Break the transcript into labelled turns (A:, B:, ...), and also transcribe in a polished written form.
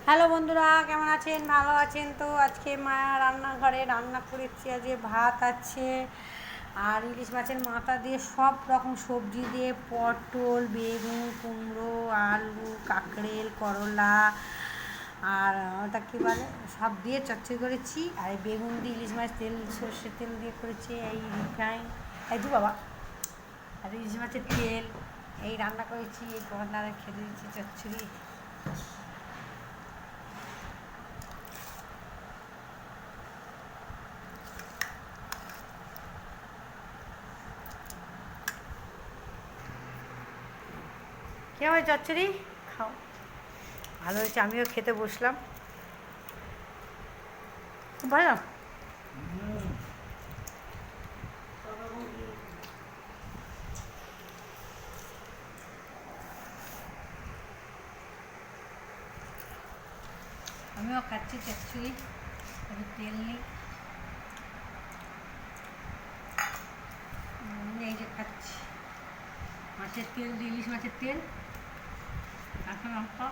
A: Hello বন্ধুরা, কেমন আছেন? ভালো আছেন তো? আজকে মা রান্নাঘরে রান্না করেছি। আজকে ভাত আছে আর ইলিশ মাছের মাথা দিয়ে সব রকম সবজি দিয়ে পটল, বেগুন, কুমড়ো, আলু, কাঁকড়েল, করলা আর ওটা কী বলে সব দিয়ে চচ্চড়ি করেছি। আর এই বেগুন দিয়ে ইলিশ মাছ তেল সর্ষের তেল দিয়ে করেছি, এই রিফাইন এই দু বাবা। আর ইলিশ মাছের তেল এই রান্না করেছি, এই কর্নারে খেতে দিচ্ছি চচ্চড়ি। কেমন চচ্চড়ি? খাও, ভালো হয়েছে। আমিও খেতে বসলাম, খুব ভালো। আমিও খাচ্ছি চচ্চড়ি, তবে তেল নেই। এই যে খাচ্ছি মাছের তেল দিয়ে, ইলিশ মাছের তেল, কাঁচা লঙ্কা।